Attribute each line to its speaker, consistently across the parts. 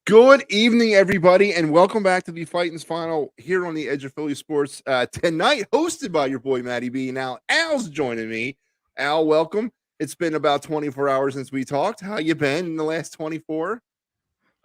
Speaker 1: Good evening, everybody, and welcome back to the Phightins Final here on the Edge of Philly Sports tonight, hosted by your boy Matty B. Now, Al's joining me. Al, welcome. It's been about 24 hours since we talked. How you been in the last 24?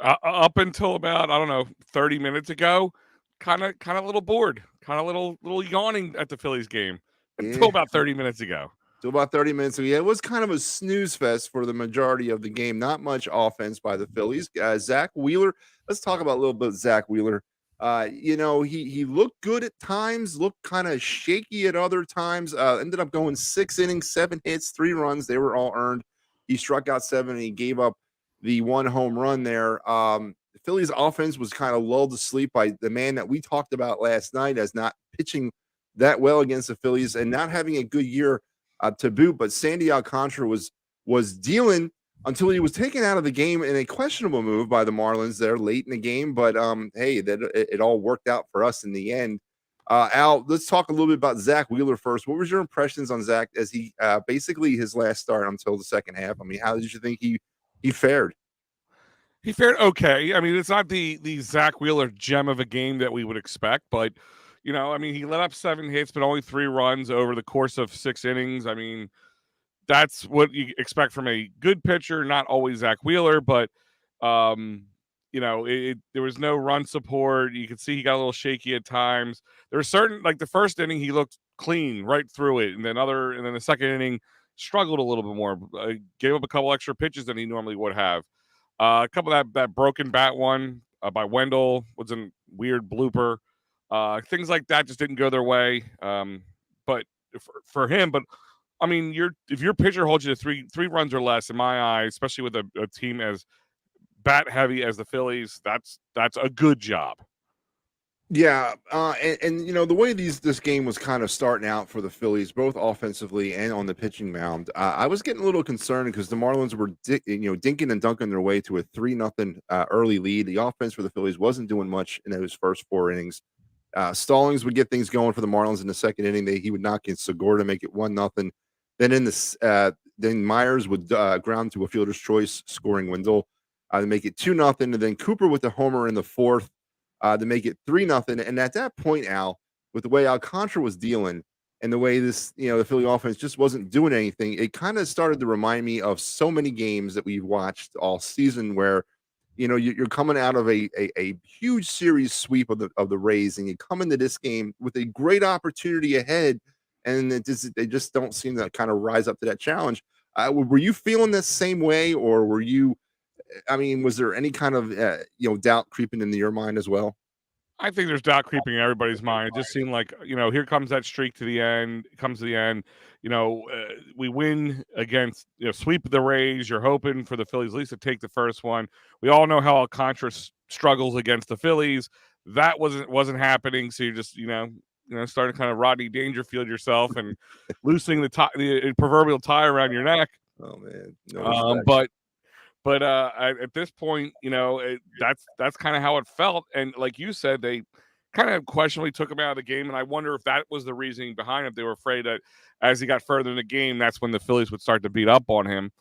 Speaker 2: Up until about, I don't know, 30 minutes ago, kind of a little bored, kind of little yawning at the Phillies game until
Speaker 1: Yeah,
Speaker 2: about 30 minutes ago.
Speaker 1: so about 30 minutes ago. Yeah, it was kind of a snooze fest for the majority of the game. Not much offense by the Phillies. Zach Wheeler. Let's talk about a little bit of Zach Wheeler. He looked good at times, looked kind of shaky at other times. Ended up going 6 innings, 7 hits, 3 runs. They were all earned. He struck out 7 and he gave up the 1 home run there. The Phillies offense was kind of lulled to sleep by the man that we talked about last night as not pitching that well against the Phillies and not having a good year to boot. But Sandy Alcantara was dealing until he was taken out of the game in a questionable move by the Marlins there late in the game. But hey, it all worked out for us in the end. Al, let's talk a little bit about Zach Wheeler first. What was your impressions on Zach as he basically his last start until the second half? I mean, how did you think he fared?
Speaker 2: He fared okay. I mean, it's not the Zach Wheeler gem of a game that we would expect, but I mean, he let up 7 hits, but only 3 runs over the course of 6 innings. I mean, that's what you expect from a good pitcher. Not always Zach Wheeler, but there was no run support. You could see he got a little shaky at times. There were certain, like the first inning, he looked clean right through it, and then the second inning struggled a little bit more. Gave up a couple extra pitches than he normally would have. A couple of that broken bat one by Wendell was a weird blooper. Things like that just didn't go their way. But for him, but I mean, if your pitcher holds you to three runs or less, in my eyes, especially with a team as bat heavy as the Phillies, that's a good job.
Speaker 1: Yeah, and the way this game was kind of starting out for the Phillies, both offensively and on the pitching mound, I was getting a little concerned because the Marlins were dinking and dunking their way to a 3-0 early lead. The offense for the Phillies wasn't doing much in those first 4 innings. Stallings would get things going for the Marlins in the second inning. He would knock in Segura to make it 1-0. Then Myers would ground to a fielder's choice, scoring Wendell to make it 2-0, and then Cooper with the homer in the fourth to make it 3-0. And at that point, Al, with the way Alcantara was dealing and the way the Philly offense just wasn't doing anything, it kind of started to remind me of so many games that we've watched all season where you're coming out of a huge series sweep of the Rays, and you come into this game with a great opportunity ahead, and they just don't seem to kind of rise up to that challenge. Were you feeling the same way, or were you? I mean, was there any kind of doubt creeping into your mind as well?
Speaker 2: I think there's doubt creeping in everybody's mind. It just seemed like, here comes that streak to the end. It comes to the end. We win against, sweep the Rays. You're hoping for the Phillies at least to take the first one. We all know how Alcantara struggles against the Phillies. That wasn't happening. So you're just, starting to kind of Rodney Dangerfield yourself and loosening the proverbial tie around your neck.
Speaker 1: Oh man, no
Speaker 2: But at this point, that's kind of how it felt. And like you said, they kind of questionably took him out of the game. And I wonder if that was the reasoning behind it. They were afraid that as he got further in the game, that's when the Phillies would start to beat up on him.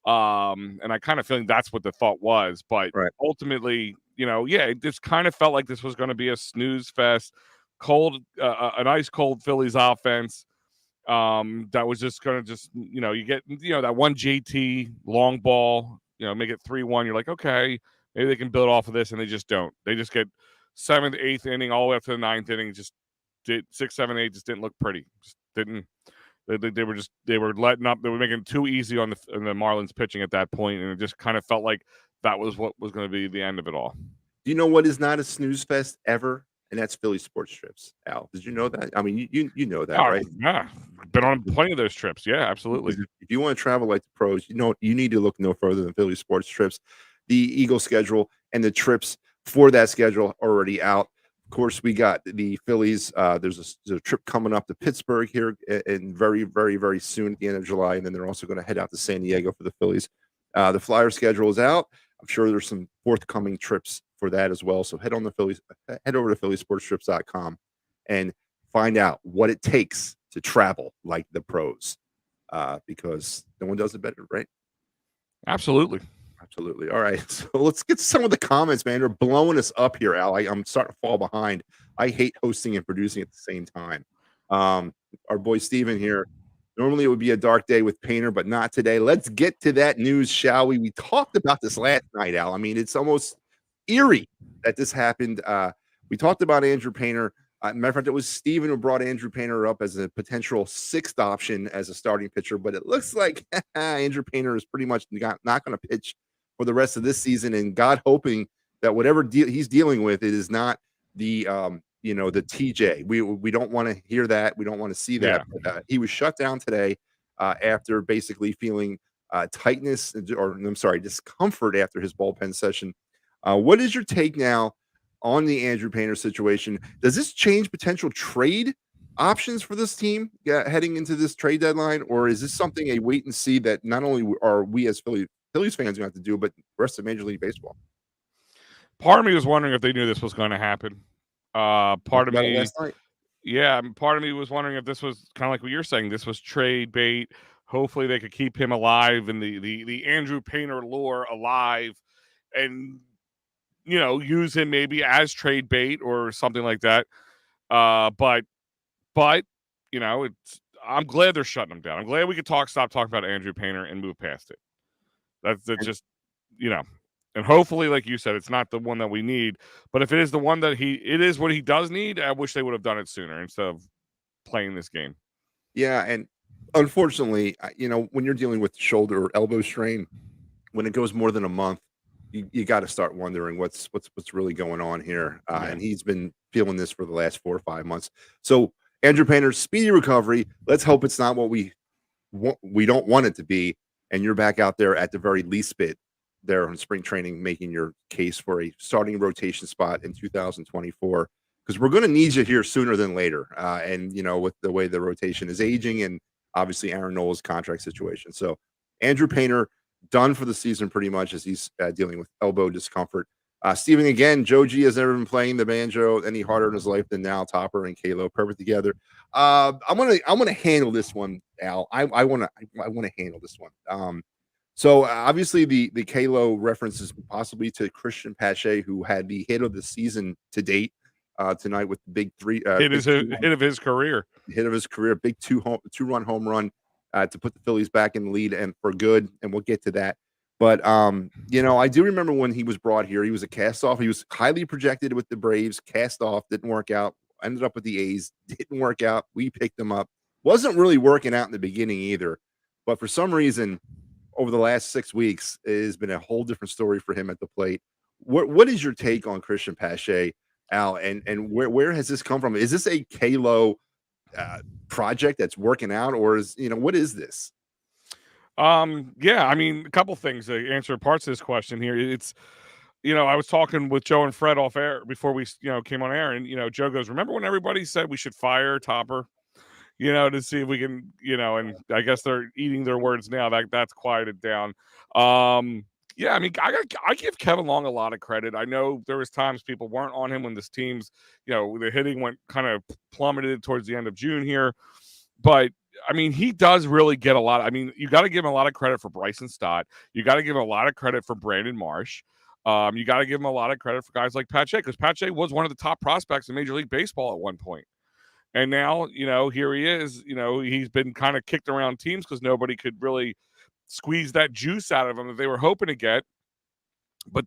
Speaker 2: And I kind of feeling that's what the thought was. But ultimately, it just kind of felt like this was going to be a snooze fest, an ice cold Phillies offense. That was just going to you get, that one JT long ball, make it 3-1. You're like, okay, maybe they can build off of this, and they just don't. They just get 7th, 8th inning, all the way up to the 9th inning. Just did 6, 7, 8. Just didn't look pretty. Just didn't. They were letting up. They were making it too easy on the Marlins pitching at that point, and it just kind of felt like that was what was going to be the end of it all.
Speaker 1: Do you know what is not a snooze fest ever? And that's Philly sports trips. Al, did you know that? I mean, you know that, right?
Speaker 2: Yeah, been on plenty of those trips. Yeah, absolutely.
Speaker 1: If you want to travel like the pros, you need to look no further than Philly sports trips. The Eagle schedule and the trips for that schedule are already out. Of course, we got the Phillies. There's a trip coming up to Pittsburgh here in very, very, very soon at the end of July, and then they're also going to head out to San Diego for the Phillies. The Flyer schedule is out. I'm sure there's some forthcoming trips for that as well. So head over to phillysportstrips.com and find out what it takes to travel like the pros, because no one does it better, right?
Speaker 2: Absolutely.
Speaker 1: Absolutely. All right. So let's get some of the comments, man. They're blowing us up here, Al. I'm starting to fall behind. I hate hosting and producing at the same time. Um, our boy Steven here. Normally it would be a dark day with Painter, but not today. Let's get to that news, shall we? We talked about this last night, Al. I mean, it's almost eerie that this happened. We talked about Andrew Painter. Matter of fact, it was Steven who brought Andrew Painter up as a potential sixth option as a starting pitcher, but it looks like Andrew Painter is pretty much not going to pitch for the rest of this season, and God hoping that whatever he's dealing with, it is not the the TJ. We don't want to hear that. We don't want to see that.
Speaker 2: Yeah.
Speaker 1: But, he was shut down today after basically feeling tightness, or I'm sorry, discomfort after his bullpen session. What is your take now on the Andrew Painter situation? Does this change potential trade options for this team heading into this trade deadline, or is this something a wait and see that not only are we as Phillies fans going to have to do, but the rest of Major League Baseball?
Speaker 2: Part of me was wondering if they knew this was going to happen. Part of me, yeah, part of me was wondering if this was kind of like what you're saying. This was trade bait. Hopefully, they could keep him alive and the Andrew Painter lore alive, and use him maybe as trade bait or something like that. But it's. I'm glad they're shutting him down. I'm glad we could stop talking about Andrew Painter and move past it. That's just, and hopefully, like you said, it's not the one that we need. But if it is the one that it is what he does need, I wish they would have done it sooner instead of playing this game.
Speaker 1: Yeah, and unfortunately, when you're dealing with shoulder or elbow strain, when it goes more than a month, you got to start wondering what's really going on here. And he's been feeling this for the last 4 or 5 months. So Andrew Painter, speedy recovery. Let's hope it's not what we don't want it to be. And you're back out there at the very least bit there in spring training, making your case for a starting rotation spot in 2024, because we're going to need you here sooner than later. And with the way the rotation is aging, and obviously Aaron Nola's contract situation. So Andrew Painter done for the season pretty much, as he's dealing with elbow discomfort. Steven, again, Joe G has never been playing the banjo any harder in his life than now. Topper and Kalo perfect together. I'm gonna handle this one, Al. I want to handle this one. So obviously the Kalo references possibly to Christian Pache, who had the hit of the season to date tonight with the big three
Speaker 2: hit of his career,
Speaker 1: big two-run home run to put the Phillies back in the lead and for good, and we'll get to that. But I do remember when he was brought here, he was a cast-off. He was highly projected with the Braves, cast off, didn't work out, ended up with the A's, didn't work out. We picked him up. Wasn't really working out in the beginning either. But for some reason, over the last 6 weeks, it has been a whole different story for him at the plate. What is your take on Christian Pache, Al, and where has this come from? Is this a Kalo project that's working out, or what is this?
Speaker 2: Yeah, I mean, a couple things to answer parts of this question here. It's, I was talking with Joe and Fred off air before we, came on air, and Joe goes, "Remember when everybody said we should fire Topper, to see if we can, and I guess they're eating their words now. That's quieted down." Yeah, I mean, I give Kevin Long a lot of credit. I know there was times people weren't on him when this team's, the hitting went kind of plummeted towards the end of June here, but I mean, he does really get a lot. I mean, you got to give him a lot of credit for Bryson Stott. You got to give him a lot of credit for Brandon Marsh. You got to give him a lot of credit for guys like Pache, because Pache was one of the top prospects in Major League Baseball at one point. And now, here he is. He's been kind of kicked around teams because nobody could really squeeze that juice out of him that they were hoping to get. But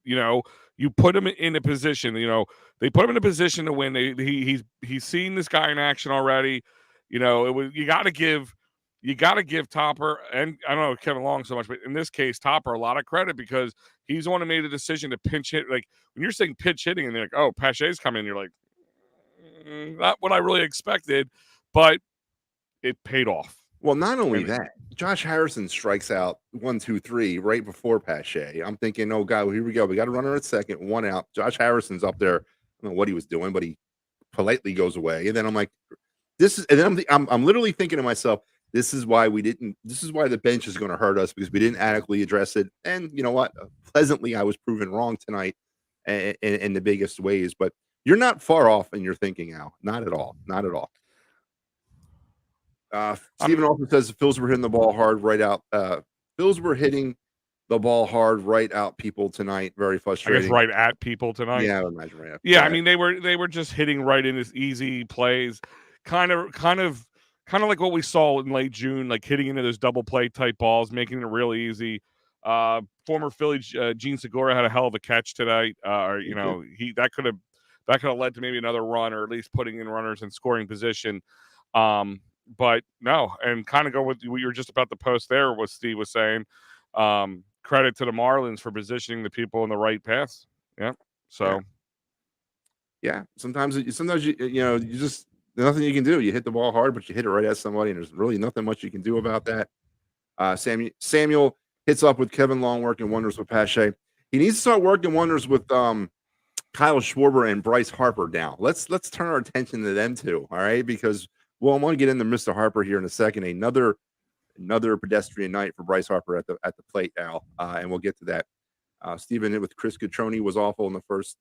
Speaker 2: you put him in a position. They put him in a position to win. He's seen this guy in action already. You got to give Topper, and I don't know Kevin Long so much, but in this case, Topper a lot of credit, because he's the one who made the decision to pinch hit. Like when you're saying pitch hitting, and they're like, "Oh, Pache's coming," you're like, not what I really expected, but it paid off.
Speaker 1: Well, not only that, Josh Harrison strikes out 1, 2, 3 right before Pache. I'm thinking, oh God, well, here we go. We got a runner at second, one out. Josh Harrison's up there. I don't know what he was doing, but he politely goes away. And then I'm like, this is, and then I'm literally thinking to myself, this is why the bench is going to hurt us, because we didn't adequately address it. And you know what? Pleasantly, I was proven wrong tonight in the biggest ways. But you're not far off in your thinking, Al. Not at all. Not at all. Steven also says the Phils were hitting the ball hard right out. Phils were hitting the ball hard right out people tonight. Very
Speaker 2: I guess
Speaker 1: frustrating.
Speaker 2: right at people tonight.
Speaker 1: Yeah, I would imagine right
Speaker 2: Yeah, I
Speaker 1: at.
Speaker 2: mean they were just hitting right in his easy plays, kind of like what we saw in late June, like hitting into those double play type balls, making it real easy. Former Philly Gene Segura had a hell of a catch tonight. Or
Speaker 1: He did.
Speaker 2: he that could have led to maybe another run or at least putting in runners in scoring position. But no, and kind of go with what you were just about to post there. What Steve was saying. Credit to the Marlins for positioning the people in the right paths. Yeah.
Speaker 1: Yeah.
Speaker 2: So
Speaker 1: Yeah. Sometimes you just there's nothing you can do. You hit the ball hard, but you hit it right at somebody, and there's really nothing much you can do about that. Samuel hits up with Kevin Long working wonders with Pache. He needs to start working wonders with Kyle Schwarber and Bryce Harper now. Let's turn our attention to them too. All right, because I want to get into Mr. Harper here in a second. Another pedestrian night for Bryce Harper at the plate now, and we'll get to that. Stephen with Chris Catroni was awful in the first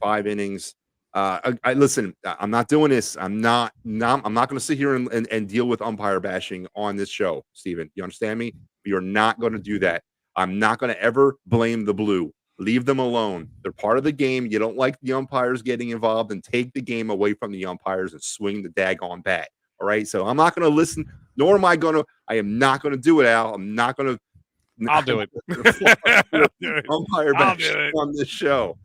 Speaker 1: 5 innings. I listen. I'm not doing this. I'm not going to sit here and deal with umpire bashing on this show, Stephen. You understand me? You're not going to do that. I'm not going to ever blame the blue. Leave them alone. They're part of the game. You don't like the umpires getting involved, and take the game away from the umpires and swing the daggone bat. All right. So I'm not going to listen, nor am I going to. I am not going to do it, Al. I'm not going to.
Speaker 2: I'll do it.
Speaker 1: Umpire bash on this show.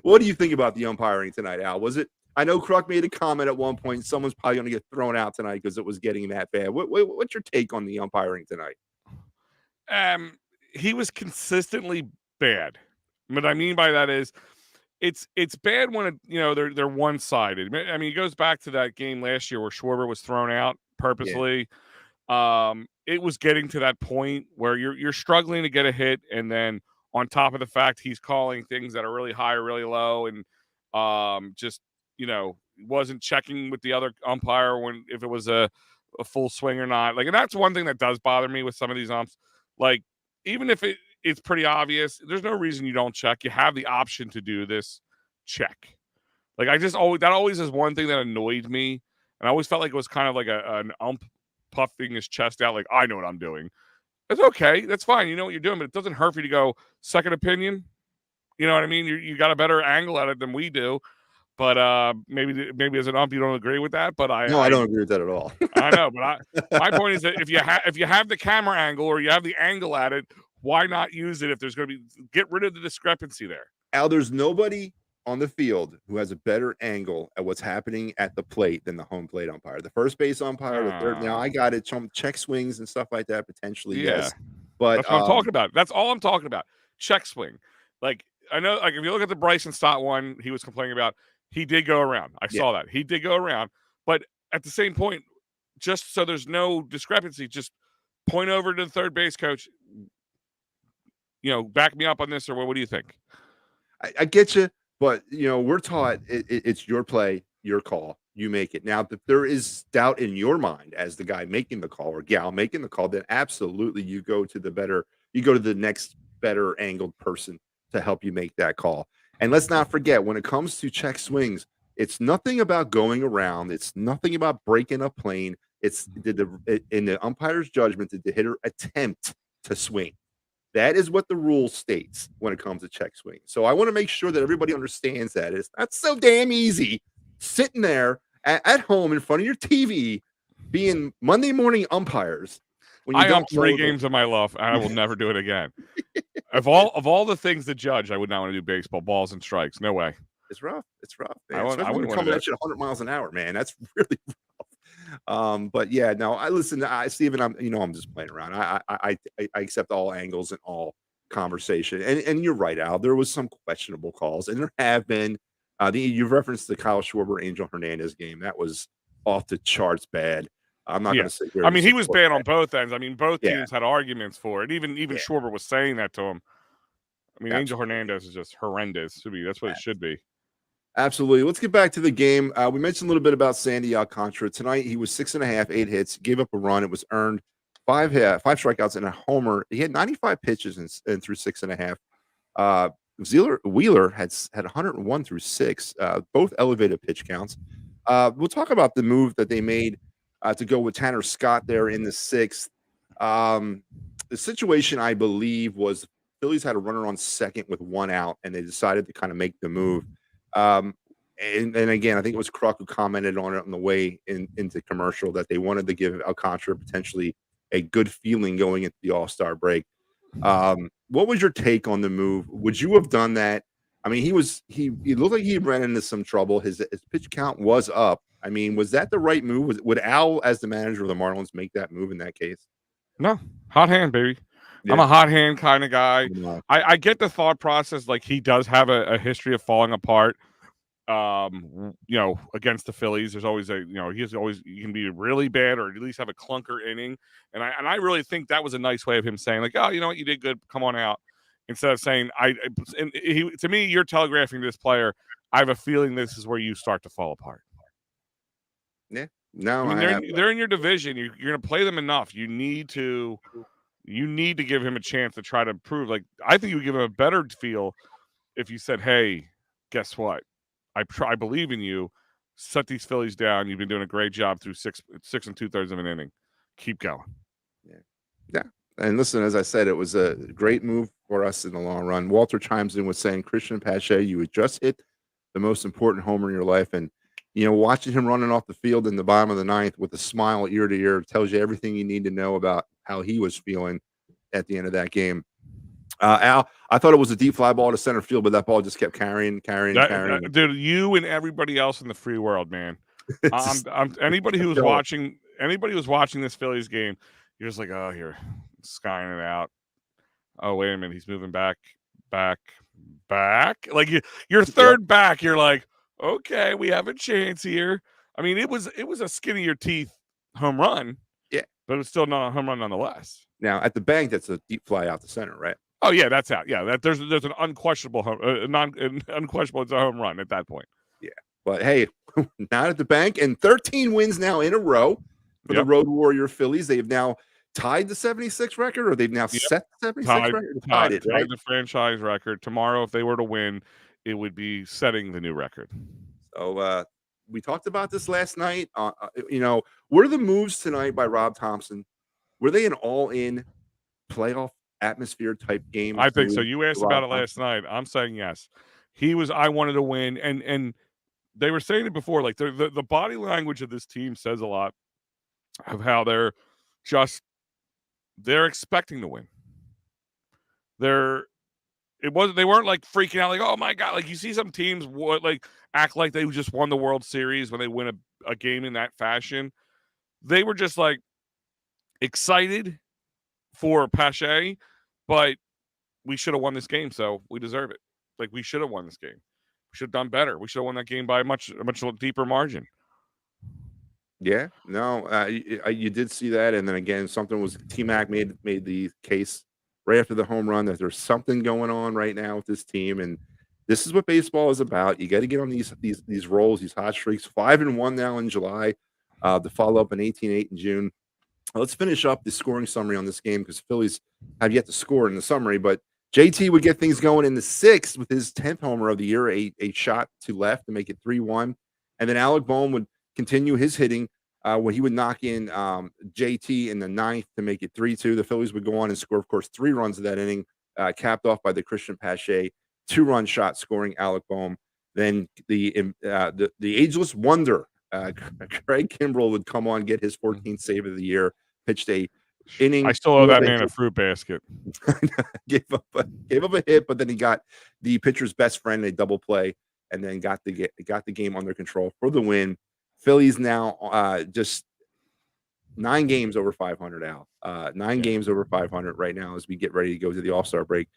Speaker 1: What do you think about the umpiring tonight, Al? Was it? I know Kruk made a comment at one point. Someone's probably going to get thrown out tonight because it was getting that bad. What's your take on the umpiring tonight?
Speaker 2: He was consistently bad. What I mean by that is, it's bad when they're one sided. I mean, it goes back to that game last year where Schwarber was thrown out purposely. Yeah. It was getting to that point where you're struggling to get a hit, and then on top of the fact he's calling things that are really high or really low, and just wasn't checking with the other umpire if it was a full swing or not. Like, and that's one thing that does bother me with some of these umps. Like, even if it's pretty obvious, there's no reason you don't check. You have the option to do this. Check. Like, that always is one thing that annoyed me, and I always felt like it was kind of like an ump puffing his chest out, like, I know what I'm doing. It's okay. That's fine. You know what you're doing, but it doesn't hurt for you to go second opinion. You know what I mean? You got a better angle at it than we do. But maybe as an ump you don't agree with that. But
Speaker 1: I don't agree with that at all.
Speaker 2: I know, but my point is that if you have the camera angle or you have the angle at it, why not use it if there's going to be get rid of the discrepancy there?
Speaker 1: Al, there's nobody on the field who has a better angle at what's happening at the plate than the home plate umpire. The first base umpire, the third. Now I got it. Check swings and stuff like that potentially, yes. But
Speaker 2: that's what I'm talking about. That's all I'm talking about. Check swing. Like, I know, like, if you look at the Bryson Stott one, he was complaining about. He did go around. I saw that. He did go around. But at the same point, just so there's no discrepancy, just point over to the third base coach. Back me up on this, or what do you think?
Speaker 1: I get you, but we're taught it's your play, your call, you make it. Now, if there is doubt in your mind as the guy making the call or gal making the call, then absolutely you go to the next better angled person to help you make that call. And let's not forget, when it comes to check swings, it's nothing about going around. It's nothing about breaking a plane. It's in the umpire's judgment, did the hitter attempt to swing? That is what the rule states when it comes to check swing. So I want to make sure that everybody understands that it's not so damn easy sitting there at home in front of your TV being Monday morning umpires.
Speaker 2: When I umped 3 games of my life, and I will never do it again. Of all the things to judge, I would not want to do baseball, balls and strikes. No way.
Speaker 1: It's rough. It's rough, man. I wouldn't coming at you 100 miles an hour, man. That's really rough. But yeah, no. Steven. I'm just playing around. I accept all angles and all conversation. And you're right, Al. There was some questionable calls, and there have been. You've referenced the Kyle Schwarber Angel Hernandez game. That was off the charts bad. I'm not going to sit here.
Speaker 2: I mean, he was bad on both ends. I mean, both teams had arguments for it. Even Schwarber was saying that to him. I mean, Angel Hernandez is just horrendous. That's what it should be.
Speaker 1: Absolutely. Let's get back to the game. We mentioned a little bit about Sandy Alcantara. Tonight, he was 6.5, 8 hits, gave up a run. It was earned, 5 strikeouts and a homer. He had 95 pitches and through 6.5. Wheeler had 101 through 6, both elevated pitch counts. We'll talk about the move that they made to go with Tanner Scott there in the 6th. the situation, I believe, was Phillies had a runner on second with one out, and they decided to kind of make the move. Um, and again, I think it was Kruk who commented on it on the way into commercial that they wanted to give Alcantara potentially a good feeling going into the All-Star break. What was your take on the move? Would you have done that? I mean, he looked like he ran into some trouble. His pitch count was up. I mean, was that the right move? Would Al, as the manager of the Marlins, make that move in that case?
Speaker 2: No, hot hand, baby. I'm
Speaker 1: Yeah.
Speaker 2: a hot hand kind of guy.
Speaker 1: No.
Speaker 2: I get the thought process. Like, he does have a history of falling apart. Against the Phillies, there's always he can be really bad or at least have a clunker inning. And I really think that was a nice way of him saying, like, oh, you know what, you did good, come on out. Instead of saying, to me, you're telegraphing to this player, I have a feeling this is where you start to fall apart.
Speaker 1: Yeah. No,
Speaker 2: I mean,
Speaker 1: I have.
Speaker 2: they're in your division. You're going to play them enough. You need to give him a chance to try to prove. Like, I think you would give him a better feel if you said, hey, guess what? I believe in you. Set these Phillies down. You've been doing a great job through six and 2/3 of an inning. Keep going.
Speaker 1: Yeah. Yeah. And listen, as I said, it was a great move for us in the long run. Walter chimes in with saying, Christian Pache, you had just hit the most important homer in your life. And, watching him running off the field in the bottom of the ninth with a smile ear to ear tells you everything you need to know about how he was feeling at the end of that game. Al, I thought it was a deep fly ball to center field, but that ball just kept carrying.
Speaker 2: Dude, you and everybody else in the free world, man. Anybody who was watching this Phillies game, you're just like, oh, here, skying it out. Oh, wait a minute, he's moving back. Like, your third back, you're like, okay, we have a chance here. I mean, it was a skin of your teeth home run.
Speaker 1: Yeah,
Speaker 2: but it was still not a home run nonetheless.
Speaker 1: Now at the bank, that's a deep fly out the center, right?
Speaker 2: Oh yeah, that's out. Yeah, there's an unquestionable unquestionable. It's a home run at that point.
Speaker 1: Yeah, but hey, not at the bank, and 13 wins now in a row for the Road Warrior Phillies. They've now tied the 76 record, or they've now set the 76 record. Tied it, right?
Speaker 2: Tied the franchise record. Tomorrow, if they were to win, it would be setting the new record.
Speaker 1: So we talked about this last night. What are the moves tonight by Rob Thompson? Were they an all-in playoff atmosphere type game?
Speaker 2: I think so. You asked about it last night. I'm saying yes. I wanted to win, and they were saying it before. Like, the body language of this team says a lot of how they're expecting to win. They weren't like freaking out, like, oh my god. Like, you see some teams like act like they just won the World Series when they win a game in that fashion. They were just like excited for Pache, but we should have won this game, so we deserve it. Like, we should have won this game. We should have done better. We should have won that game by a much deeper margin.
Speaker 1: Yeah, no, you did see that, and then again, something was T-Mac made the case right after the home run that there's something going on right now with this team, and this is what baseball is about. You got to get on these rolls, these hot streaks. 5-1 now in July, to follow up an 18-8 in June. Let's finish up the scoring summary on this game because Phillies have yet to score in the summary, but JT would get things going in the sixth with his 10th homer of the year, a shot to left to make it 3-1, and then Alec Bohm would continue his hitting where he would knock in JT in the ninth to make it 3-2. The Phillies would go on and score, of course, 3 runs of that inning, capped off by the Christian Pache 2-run shot scoring Alec Bohm. Then the ageless wonder, Craig Kimbrell, would come on, get his 14th save of the year, pitched a inning.
Speaker 2: I still owe that man a fruit basket.
Speaker 1: gave up a hit, but then he got the pitcher's best friend a double play, and then got the game under control for the win. Phillies now just 9 games over 500 out. 9 games over 500 right now as we get ready to go to the All-Star break.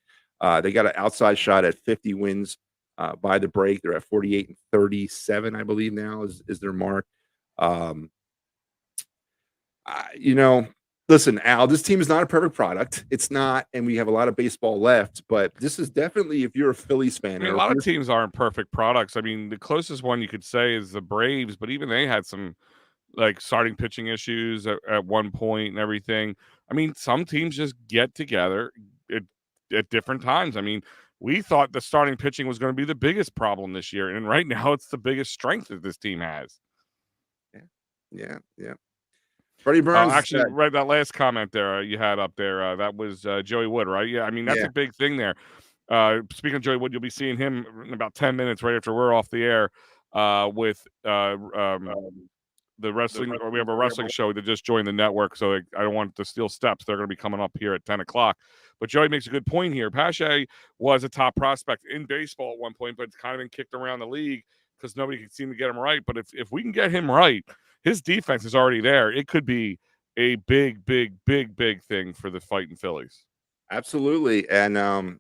Speaker 1: They got an outside shot at 50 wins by the break. They're at 48-37, I believe now is their mark. Listen, Al, this team is not a perfect product. It's not, and we have a lot of baseball left, but this is definitely, if you're a Phillies fan.
Speaker 2: I mean, a lot of teams aren't perfect products. I mean, the closest one you could say is the Braves, but even they had some like starting pitching issues at one point and everything. I mean, some teams just get together at different times. I mean, we thought the starting pitching was going to be the biggest problem this year, and right now it's the biggest strength that this team has.
Speaker 1: Yeah. Freddie Burns,
Speaker 2: Actually, right, that last comment there you had up there, that was Joey Wood, right? Yeah, I mean that's
Speaker 1: yeah,
Speaker 2: a big thing there. Speaking of Joey Wood, you'll be seeing him in about 10 minutes right after we're off the air with the wrestling, or we have a wrestling show that just joined the network, so I don't want to steal steps. They're going to be coming up here at 10 o'clock. But Joey makes a good point here. Pache was a top prospect in baseball at one point, but it's kind of been kicked around the league because nobody can seem to get him right. But if we can get him right, his defense is already there. It could be a big, big, big, big thing for the Fighting Phillies.
Speaker 1: absolutely. And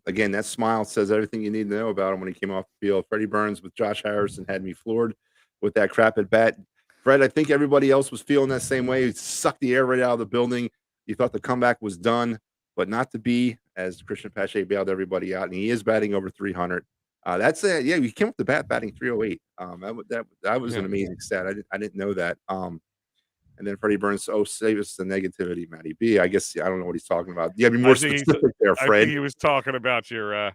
Speaker 1: again, that smile says everything you need to know about him when he came off the field. Freddie Burns with Josh Harrison had me floored with that crap at bat. Fred, I think everybody else was feeling that same way. He sucked the air right out of the building. You thought the comeback was done, but not to be, as Christian Pache bailed everybody out. And he is batting over 300. That's it. Yeah, he came up the bat batting 308. That was
Speaker 2: Yeah.
Speaker 1: an amazing stat. I didn't know that. And then Freddie Burns, save us the negativity, Matty B. I guess I don't know what he's talking about. Yeah, be more specific there,
Speaker 2: I
Speaker 1: Fred.
Speaker 2: think he was talking about your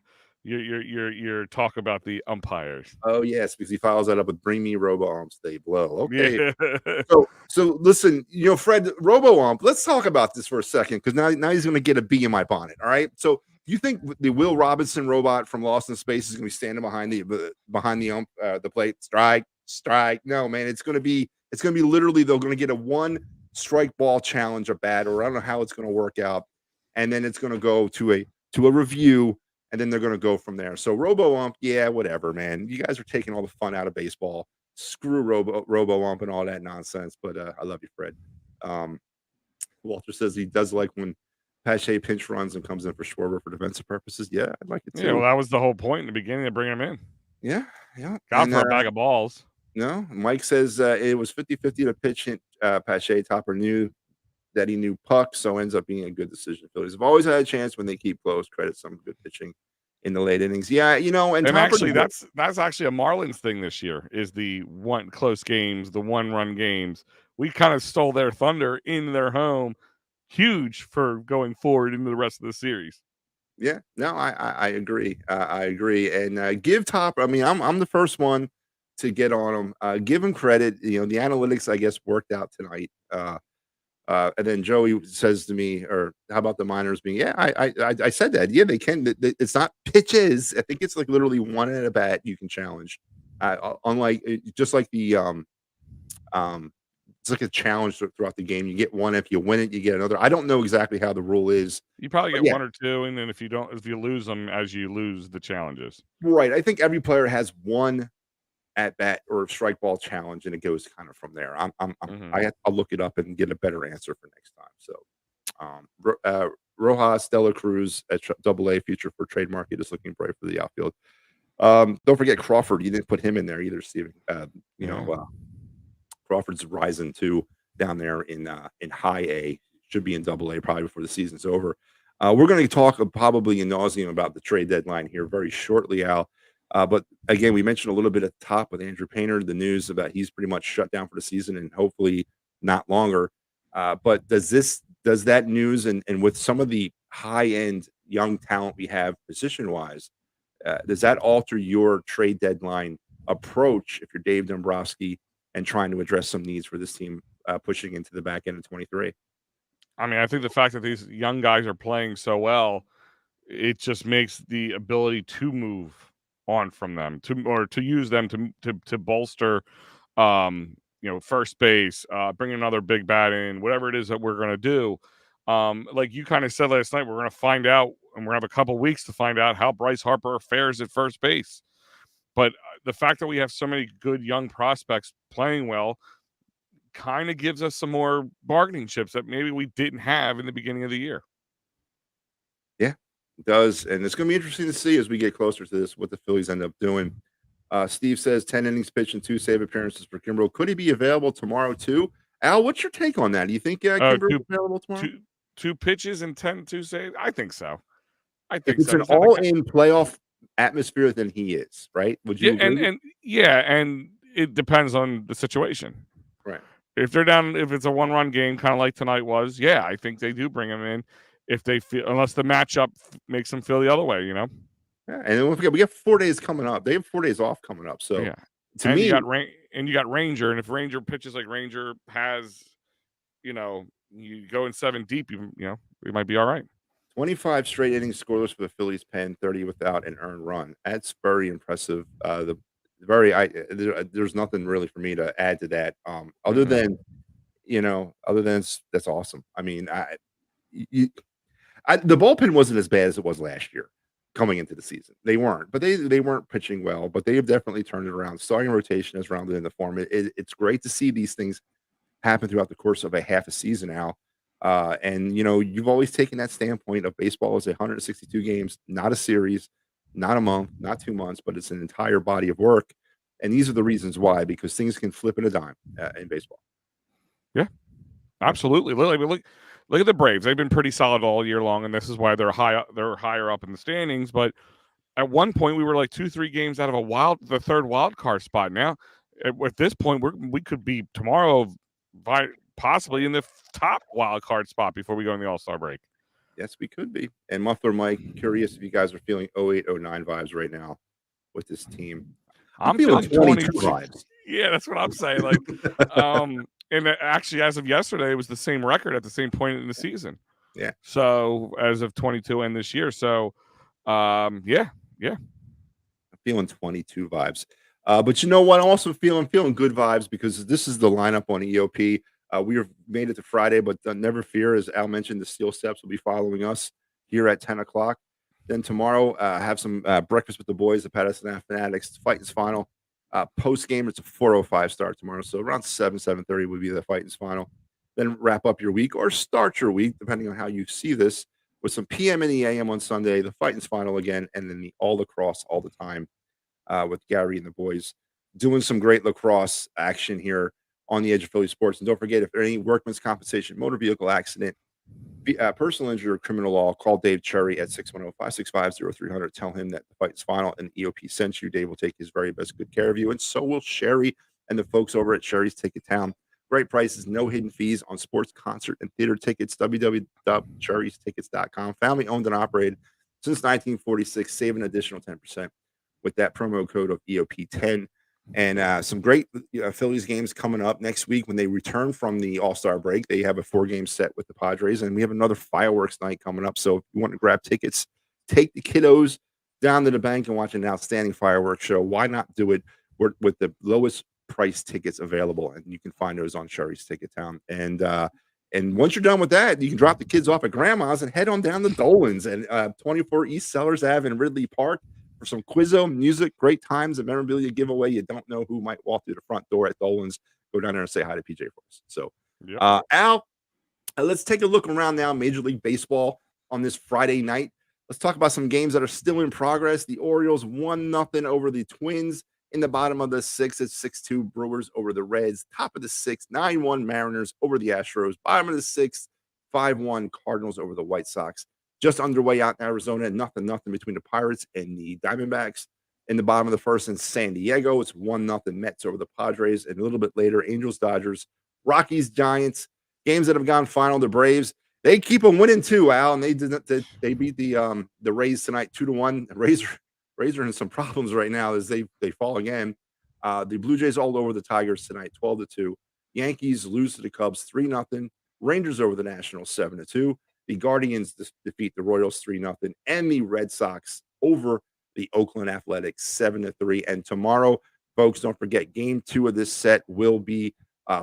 Speaker 2: talk about the umpires.
Speaker 1: Oh yes, because he follows that up with "Bring me Robo Umps, they blow." Okay,
Speaker 2: Yeah.
Speaker 1: so listen, Fred, Robo Ump. Let's talk about this for a second because now he's going to get a bee in my bonnet. All right, so you think the Will Robinson robot from Lost in Space is going to be standing behind the ump, the plate, strike? No, man, it's going to be literally they're going to get a one strike ball challenge or bat, or I don't know how it's going to work out, and then it's going to go to a review, and then they're going to go from there. So Robo Ump, yeah, whatever, man. You guys are taking all the fun out of baseball. Screw Robo Ump and all that nonsense. But I love you, Fred. Walter says he does like when Pache pinch runs and comes in for Schwarber for defensive purposes. Yeah, I'd like it too.
Speaker 2: Yeah, well, that was the whole point in the beginning to bring him in.
Speaker 1: Yeah.
Speaker 2: Got for a bag of balls.
Speaker 1: No, Mike says it was 50-50 to pitch hit. Pache Topper knew that he knew puck, so ends up being a good decision. Phillies have always had a chance when they keep close. Credit some good pitching in the late innings. Yeah, and
Speaker 2: actually that's actually a Marlins thing this year is the one close games, the one-run games. We kind of stole their thunder in their home. Huge for going forward into the rest of the series.
Speaker 1: Yeah, no, I agree. I agree. And give Topper. I mean, I'm the first one to get on him. Give him credit. The analytics, I guess, worked out tonight. And then Joey says to me, or how about the minors being? Yeah, I said that. Yeah, they can. It's not pitches. I think it's like literally one at a bat you can challenge. Unlike just like the it's like a challenge throughout the game. You get one. If you win it, you get another. I don't know exactly how the rule is.
Speaker 2: You probably get one or two, and then if you lose them, as you lose the challenges.
Speaker 1: Right. I think every player has one at bat or strike ball challenge, and it goes kind of from there. I'll look it up and get a better answer for next time. So, Rojas Stella Cruz at AA future for trademark. He just looking bright for the outfield. Don't forget Crawford. You didn't put him in there either, Steven. Crawford's rising too down there in high A. Should be in AA probably before the season's over. We're going to talk probably in nauseum about the trade deadline here very shortly, Al. But again, we mentioned a little bit at the top with Andrew Painter, the news about he's pretty much shut down for the season and hopefully not longer. But does that news and with some of the high end young talent we have position wise, does that alter your trade deadline approach if you're Dave Dombrowski and trying to address some needs for this team pushing into the back end of 23?
Speaker 2: I mean, I think the fact that these young guys are playing so well, it just makes the ability to move on from them to use them to bolster first base, bring another big bat in, whatever it is that we're going to do. Like you kind of said last night, we're going to find out, and we're going to have a couple weeks to find out how Bryce Harper fares at first base. But the fact that we have so many good young prospects playing well kind of gives us some more bargaining chips that maybe we didn't have in the beginning of the year.
Speaker 1: Yeah, it does. And it's going to be interesting to see as we get closer to this, what the Phillies end up doing. Steve says 10 innings pitched and 2 save appearances for Kimbrel. Could he be available tomorrow too? Al, what's your take on that? Do you think Kimbrel is available tomorrow?
Speaker 2: Two pitches and 2 saves? I think so.
Speaker 1: If it's an all-in playoff atmosphere, then he is, right? Would you agree?
Speaker 2: And it depends on the situation.
Speaker 1: Right.
Speaker 2: If they're down, if it's a one-run game, kind of like tonight was, yeah, I think they do bring him in if they feel, unless the matchup makes them feel the other way,
Speaker 1: Yeah, and then don't forget, we have 4 days coming up. They have 4 days off coming up. So
Speaker 2: to me, you got Ranger, and if Ranger pitches like Ranger has you go in 7 deep, we might be all right.
Speaker 1: 25 straight innings scoreless for the Phillies pen, 30 without an earned run. That's very impressive. There's nothing really for me to add to that. Other
Speaker 2: Mhm.
Speaker 1: than that's awesome. I mean, you, the bullpen wasn't as bad as it was last year coming into the season. They weren't, but they weren't pitching well. But they have definitely turned it around. Starting rotation has rounded in the form. It's great to see these things happen throughout the course of a half a season now. And you've always taken that standpoint of baseball as 162 games, not a series, not a month, not 2 months, but it's an entire body of work. And these are the reasons why, because things can flip in a dime in baseball.
Speaker 2: Yeah, absolutely. I mean, look at the Braves. They've been pretty solid all year long, and this is why they're higher up in the standings. But at one point, we were like 2, 3 games out of the third wild card spot. Now, at this point, we could be tomorrow, possibly in the top wild card spot before we go in the All-Star break.
Speaker 1: Yes, we could be. And Muffler Mike, curious if you guys are feeling 08, 09 vibes right now with this team. I'm
Speaker 2: I'm
Speaker 1: feeling
Speaker 2: feeling
Speaker 1: 22
Speaker 2: 22.
Speaker 1: vibes.
Speaker 2: Yeah, that's what I'm saying. And actually, as of yesterday, it was the same record at the same point in the season.
Speaker 1: Yeah.
Speaker 2: So as of 22 and this year, so yeah.
Speaker 1: I'm feeling 22 vibes. But you know what? I'm also feeling good vibes because this is the lineup on EOP. We have made it to Friday, but never fear, as Al mentioned, the Steel Steps will be following us here at 10 o'clock. Then tomorrow, have some breakfast with the boys, the Patterson Fanatics, Phightins final. Post game, it's a 4:05 start tomorrow, so around 7:30 would be the Phightins final. Then wrap up your week or start your week, depending on how you see this, with some PM in the AM on Sunday, the Phightins final again, and then the all lacrosse all the time with Gary and the boys doing some great lacrosse action here on the edge of Philly sports. And don't forget, if there any workman's compensation, motor vehicle accident, personal injury, or criminal law, call Dave Cherry at 610-565-0300. Tell him that the fight is final and EOP sent you. Dave will take his very best good care of you. And so will Sherry and the folks over at Sherry's Ticket Town. Great prices, no hidden fees on sports, concert, and theater tickets. www.cherrystickets.com. Family owned and operated since 1946. Save an additional 10% with that promo code of EOP10. And some great Phillies games coming up next week when they return from the All-Star break. They have a 4-game set with the Padres, and we have another fireworks night coming up. So if you want to grab tickets, take the kiddos down to the bank and watch an outstanding fireworks show. Why not do it with the lowest price tickets available? And you can find those on Sherry's Ticket Town. And once you're done with that, you can drop the kids off at Grandma's and head on down to Dolan's and 24 East Sellers Ave in Ridley Park for some Quizzo music, great times, a memorabilia giveaway. You don't know who might walk through the front door at Dolan's. Go down there and say hi to PJ for us. So,
Speaker 2: Yep.
Speaker 1: Al, let's take a look around now, Major League Baseball on this Friday night. Let's talk about some games that are still in progress. The Orioles 1-0 over the Twins. In the bottom of the 6th, it's 6-2 Brewers over the Reds. Top of the 6th, 9-1 Mariners over the Astros. Bottom of the 6th, 5-1 Cardinals over the White Sox. Just underway out in Arizona, nothing between the Pirates and the Diamondbacks. In the bottom of the 1st in San Diego, it's 1-0 Mets over the Padres. And a little bit later, Angels, Dodgers, Rockies, Giants. Games that have gone final, the Braves. They keep them winning too, Al, and they beat the Rays tonight 2-1. Rays are in some problems right now as they fall again. The Blue Jays all over the Tigers tonight, 12-2. Yankees lose to the Cubs 3-0. Rangers over the Nationals 7-2. The Guardians defeat the Royals 3-0, and the Red Sox over the Oakland Athletics 7-3. And tomorrow, folks, don't forget, game 2 of this set will be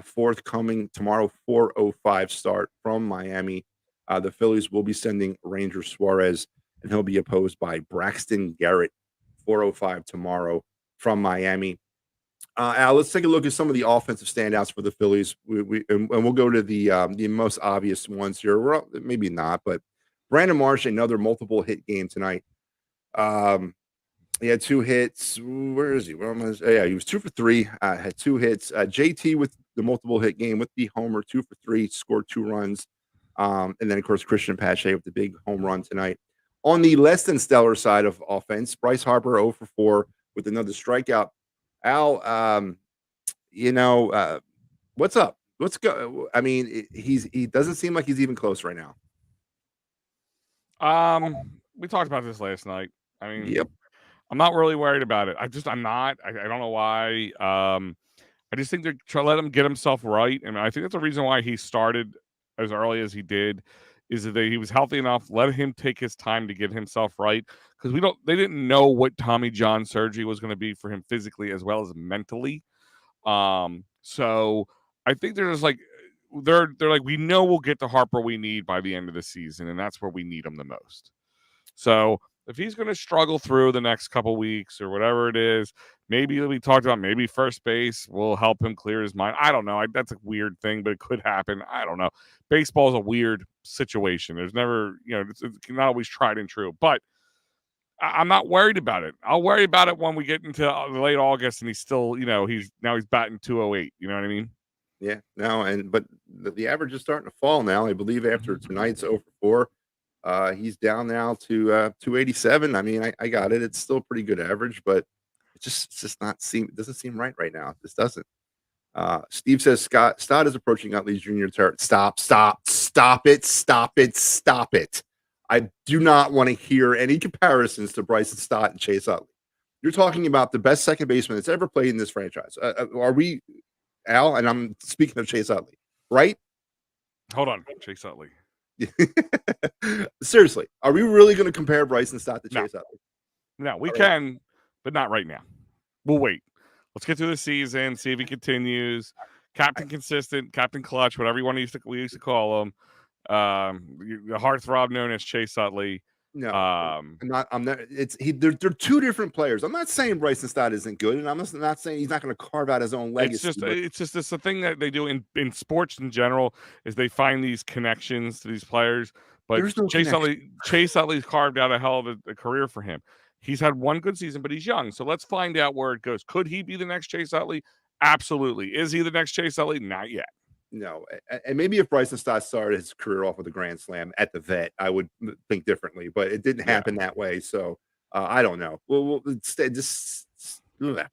Speaker 1: forthcoming tomorrow, 4:05 start from Miami. The Phillies will be sending Ranger Suarez, and he'll be opposed by Braxton Garrett, 4:05 tomorrow from Miami. Al, let's take a look at some of the offensive standouts for the Phillies. And we'll go to the most obvious ones here. Well, maybe not, but Brandon Marsh, another multiple hit game tonight. He had 2 hits. Where is he? Yeah, he was 2 for 3. Had 2 hits. JT with the multiple hit game with the homer, 2 for 3, scored 2 runs. And then of course Christian Pache with the big home run tonight. On the less than stellar side of offense, Bryce Harper 0 for 4 with another strikeout. Al, what's up? Let's go. I mean, he doesn't seem like he's even close right now.
Speaker 2: We talked about this last night. I mean,
Speaker 1: Yep.
Speaker 2: I'm not really worried about it. I'm not. I don't know why. I just think they're trying to let him get himself right, and I think that's the reason why he started as early as he did, is that he was healthy enough. Let him take his time to get himself right, because they didn't know what Tommy John surgery was going to be for him physically as well as mentally. So I think they're just like they're like, we know we'll get the Harper we need by the end of the season, and that's where we need him the most. So if he's going to struggle through the next couple weeks or whatever it is, maybe we talked about maybe first base will help him clear his mind. I don't know. That's a weird thing, but it could happen. I don't know. Baseball is a weird situation. There's never, it's not always tried and true. But I'm not worried about it. I'll worry about it when we get into late August and he's still, he's batting 208. You know what I mean?
Speaker 1: Yeah, no, but the average is starting to fall now. I believe after tonight's 0 for 4, he's down now to 287. I mean, I got it. It's still a pretty good average, but it's just not it doesn't seem right now. This doesn't. Steve says Stott is approaching Utley's junior territory. Stop it. I do not want to hear any comparisons to Bryson Stott and Chase Utley. You're talking about the best second baseman that's ever played in this franchise. Are we, Al? And I'm speaking of Chase Utley, right?
Speaker 2: Hold on, Chase Utley.
Speaker 1: Seriously, are we really going to compare Bryson Stott to Chase Utley?
Speaker 2: No, we can, but not right now. We'll wait. Let's get through the season, see if he continues. Captain consistent, Captain clutch, whatever we used to call him. The heartthrob known as Chase Utley.
Speaker 1: No, I'm not. They're two different players. I'm not saying Bryson Stott isn't good, and I'm not saying he's not going to carve out his own legacy.
Speaker 2: It's just the thing that they do in sports in general is they find these connections to these players. But Chase Utley's carved out a hell of a career for him. He's had one good season, but he's young. So let's find out where it goes. Could he be the next Chase Utley? Absolutely. Is he the next Chase Utley? Not yet.
Speaker 1: No, and maybe if Bryson Stott started his career off with a grand slam at the Vet, I would think differently. But it didn't happen that way, so I don't know. We'll just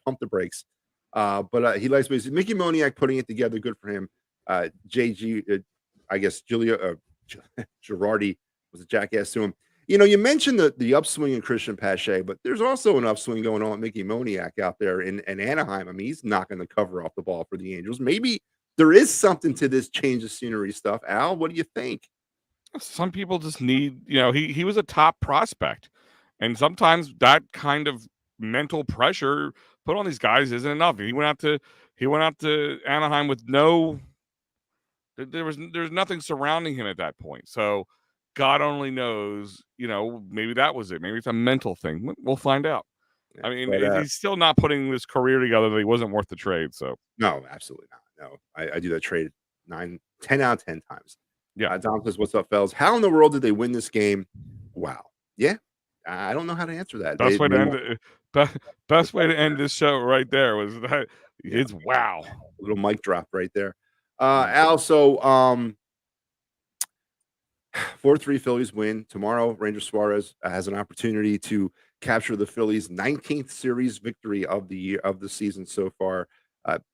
Speaker 1: pump the brakes. But he likes Mickey Moniak putting it together. Good for him. JG, I guess Julia Girardi was a jackass to him. You mentioned the upswing in Christian Pache, but there's also an upswing going on with Mickey Moniak out there in Anaheim. I mean, he's knocking the cover off the ball for the Angels. Maybe there is something to this change of scenery stuff. Al, what do you think?
Speaker 2: Some people just need, he was a top prospect. And sometimes that kind of mental pressure put on these guys isn't enough. He went out to Anaheim with there's nothing surrounding him at that point. So God only knows, maybe that was it. Maybe it's a mental thing. We'll find out. I mean, he's still not putting this career together that he wasn't worth the trade. So
Speaker 1: no, absolutely not. No, I do that trade 10 out of 10 times.
Speaker 2: Yeah.
Speaker 1: Dom says, "What's up, fellas? How in the world did they win this game?" Wow. Yeah, I don't know how to answer that.
Speaker 2: Best way to end this show right there was that it's wow.
Speaker 1: Little mic drop right there. Al, so 4-3 Phillies win tomorrow. Ranger Suarez has an opportunity to capture the Phillies' 19th series victory of the season so far.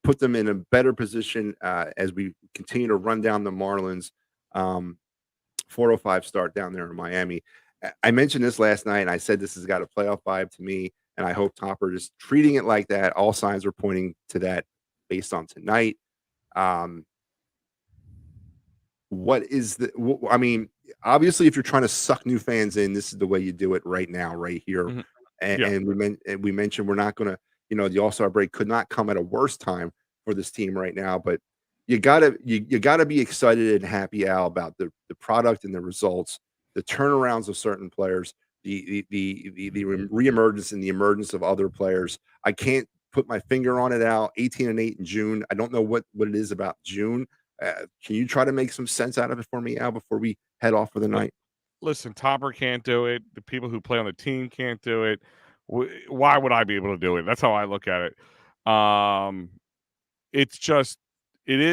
Speaker 1: Put them in a better position as we continue to run down the Marlins. 405 start down there in Miami. I mentioned this last night, and I said this has got a playoff vibe to me, and I hope Topper is treating it like that. All signs are pointing to that based on tonight. What is I mean, obviously, if you're trying to suck new fans in, this is the way you do it right now, right here. Mm-hmm. And we mentioned we're not going to, the All-Star break could not come at a worse time for this team right now, but you gotta be excited and happy, Al, about the product and the results, the turnarounds of certain players, the reemergence and the emergence of other players. I can't put my finger on it, Al. 18-8 in June. I don't know what it is about June. Can you try to make some sense out of it for me, Al, before we head off for the night?
Speaker 2: Listen, Topper can't do it. The people who play on the team can't do it. Why would I be able to do it? That's how I look at it. It's just, maybe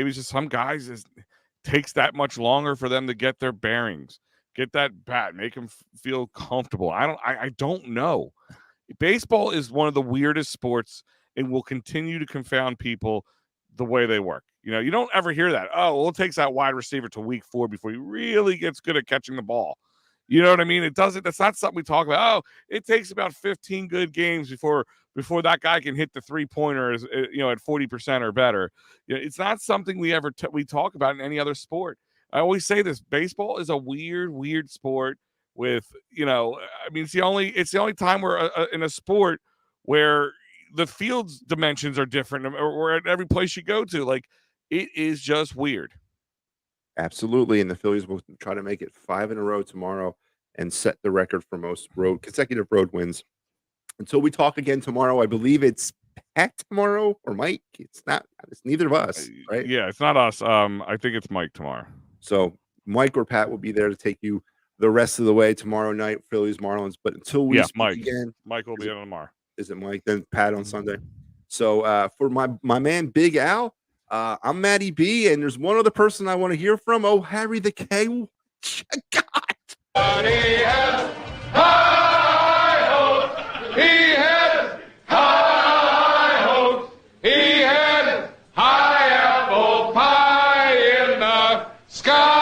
Speaker 2: it's just some guys it takes that much longer for them to get their bearings, get that bat, make them feel comfortable. I don't know. Baseball is one of the weirdest sports and will continue to confound people the way they work. You don't ever hear that. Oh, well, it takes that wide receiver to week 4 before he really gets good at catching the ball. You know what I mean? It doesn't. That's not something we talk about. Oh, it takes about 15 good games before before that guy can hit the 3-pointers, at 40% or better. It's not something we ever we talk about in any other sport. I always say this: baseball is a weird sport. With it's the only time where in a sport where the field's dimensions are different, or at every place you go to, like, it is just weird.
Speaker 1: Absolutely, and the Phillies will try to make it 5 in a row tomorrow and set the record for most consecutive road wins. Until we talk again tomorrow, I believe it's Pat tomorrow or Mike. It's not. It's neither of us, right?
Speaker 2: Yeah, it's not us. I think it's Mike tomorrow.
Speaker 1: So Mike or Pat will be there to take you the rest of the way tomorrow night, Phillies Marlins. But until we speak
Speaker 2: Mike
Speaker 1: again,
Speaker 2: Mike will be on tomorrow.
Speaker 1: Is it Mike? Then Pat on Sunday. So for my man Big Al, I'm Matty B, and there's one other person I want to hear from. Oh, Harry the K. God.
Speaker 3: He has high hopes. He has high hopes. He has high apple pie in the sky.